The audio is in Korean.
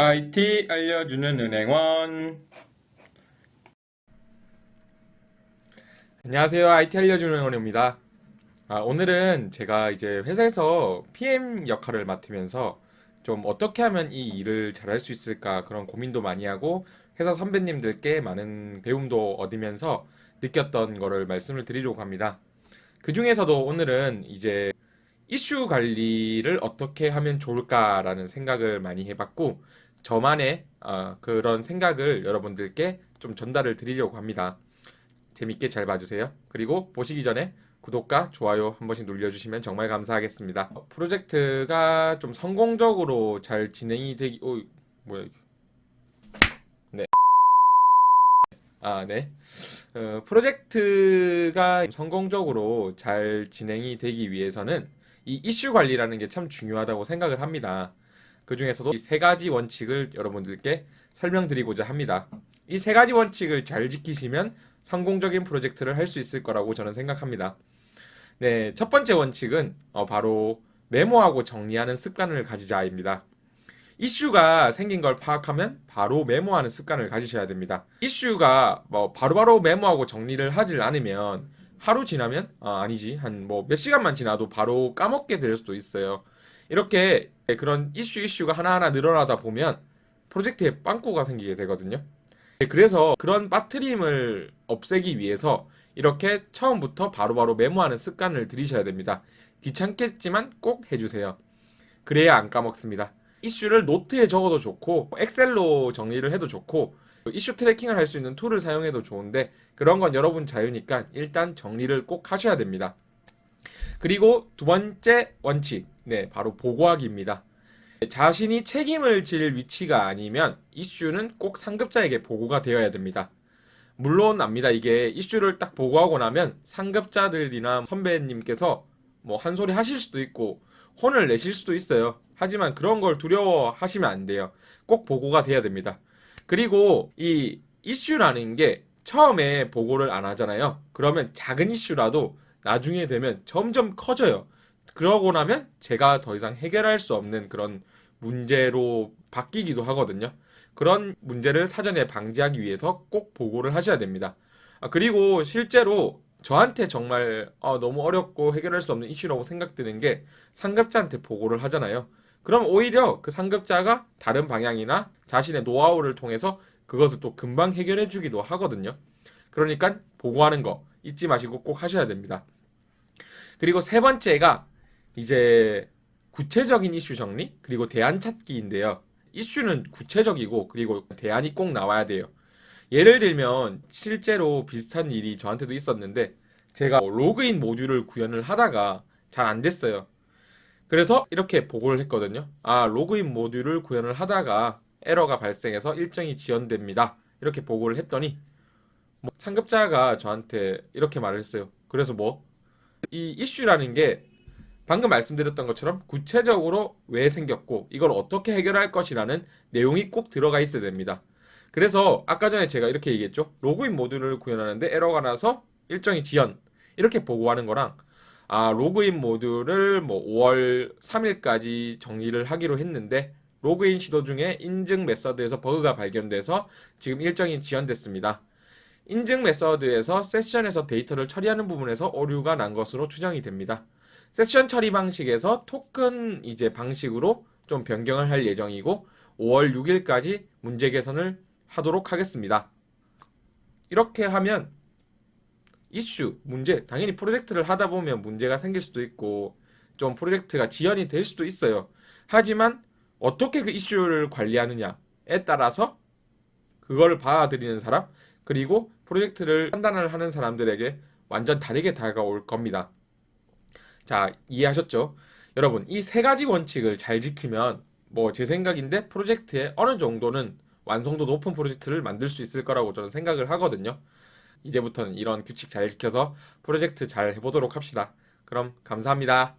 IT 알려주는 은행원. 안녕하세요. IT 알려주는 은행원입니다. 오늘은 제가 이제 회사에서 PM 역할을 맡으면서 좀 어떻게 하면 이 일을 잘할 수 있을까 그런 고민도 많이 하고 회사 선배님들께 많은 배움도 얻으면서 느꼈던 거를 말씀을 드리려고 합니다. 그 중에서도 오늘은 이제 이슈 관리를 어떻게 하면 좋을까라는 생각을 많이 해봤고 저만의 그런 생각을 여러분들께 좀 전달을 드리려고 합니다. 재밌게 잘 봐주세요. 그리고 보시기 전에 구독과 좋아요 한 번씩 눌러주시면 정말 감사하겠습니다. 프로젝트가 좀 성공적으로 잘 진행이 되기, 뭐야, 네. 네. 프로젝트가 성공적으로 잘 진행이 되기 위해서는 이 이슈 관리라는 게 참 중요하다고 생각을 합니다. 그 중에서도 이 세 가지 원칙을 여러분들께 설명드리고자 합니다. 이 세 가지 원칙을 잘 지키시면 성공적인 프로젝트를 할 수 있을 거라고 저는 생각합니다. 네, 첫 번째 원칙은 바로 메모하고 정리하는 습관을 가지자입니다. 이슈가 생긴 걸 파악하면 바로 메모하는 습관을 가지셔야 됩니다. 이슈가 뭐 바로바로 메모하고 정리를 하질 않으면 하루 지나면 아니지 한 뭐 몇 시간만 지나도 바로 까먹게 될 수도 있어요. 이렇게 그런 이슈가 하나하나 늘어나다 보면 프로젝트에 빵꾸가 생기게 되거든요. 그래서 그런 빠트림을 없애기 위해서 이렇게 처음부터 바로바로 메모하는 습관을 들이셔야 됩니다. 귀찮겠지만 꼭 해주세요. 그래야 안 까먹습니다. 이슈를 노트에 적어도 좋고 엑셀로 정리를 해도 좋고 이슈 트래킹을 할 수 있는 툴을 사용해도 좋은데 그런 건 여러분 자유니까 일단 정리를 꼭 하셔야 됩니다. 그리고 두 번째 원칙, 네, 바로 보고하기입니다. 자신이 책임을 질 위치가 아니면 이슈는 꼭 상급자에게 보고가 되어야 됩니다. 물론 압니다. 이게 이슈를 딱 보고하고 나면 상급자들이나 선배님께서 뭐 한 소리 하실 수도 있고 혼을 내실 수도 있어요. 하지만 그런 걸 두려워하시면 안 돼요. 꼭 보고가 돼야 됩니다. 그리고 이 이슈라는 게 처음에 보고를 안 하잖아요. 그러면 작은 이슈라도 나중에 되면 점점 커져요. 그러고 나면 제가 더 이상 해결할 수 없는 그런 문제로 바뀌기도 하거든요. 그런 문제를 사전에 방지하기 위해서 꼭 보고를 하셔야 됩니다. 그리고 실제로 저한테 정말 너무 어렵고 해결할 수 없는 이슈라고 생각드는 게 상급자한테 보고를 하잖아요. 그럼 오히려 그 상급자가 다른 방향이나 자신의 노하우를 통해서 그것을 또 금방 해결해 주기도 하거든요. 그러니까 보고하는 거 잊지 마시고 꼭 하셔야 됩니다. 그리고 세 번째가 이제 구체적인 이슈 정리 그리고 대안 찾기인데요. 이슈는 구체적이고 그리고 대안이 꼭 나와야 돼요. 예를 들면 실제로 비슷한 일이 저한테도 있었는데 제가 로그인 모듈을 구현을 하다가 잘 안 됐어요. 그래서 이렇게 보고를 했거든요. 로그인 모듈을 구현을 하다가 에러가 발생해서 일정이 지연됩니다. 이렇게 보고를 했더니 뭐 상급자가 저한테 이렇게 말을 했어요. 그래서 뭐? 이 이슈라는 게 방금 말씀드렸던 것처럼 구체적으로 왜 생겼고 이걸 어떻게 해결할 것이라는 내용이 꼭 들어가 있어야 됩니다. 그래서 아까 전에 제가 이렇게 얘기했죠. 로그인 모듈을 구현하는데 에러가 나서 일정이 지연. 이렇게 보고하는 거랑 로그인 모듈을 뭐 5월 3일까지 정리를 하기로 했는데 로그인 시도 중에 인증 메서드에서 버그가 발견돼서 지금 일정이 지연됐습니다. 인증 메서드에서 세션에서 데이터를 처리하는 부분에서 오류가 난 것으로 추정이 됩니다. 세션 처리 방식에서 토큰 이제 방식으로 좀 변경을 할 예정이고 5월 6일까지 문제 개선을 하도록 하겠습니다. 이렇게 하면 이슈, 문제, 당연히 프로젝트를 하다 보면 문제가 생길 수도 있고 좀 프로젝트가 지연이 될 수도 있어요. 하지만 어떻게 그 이슈를 관리하느냐에 따라서 그걸 받아들이는 사람 그리고 프로젝트를 판단을 하는 사람들에게 완전 다르게 다가올 겁니다. 자, 이해하셨죠? 여러분, 이 세 가지 원칙을 잘 지키면 뭐 제 생각인데 프로젝트에 어느 정도는 완성도 높은 프로젝트를 만들 수 있을 거라고 저는 생각을 하거든요. 이제부터는 이런 규칙 잘 지켜서 프로젝트 잘 해보도록 합시다. 그럼 감사합니다.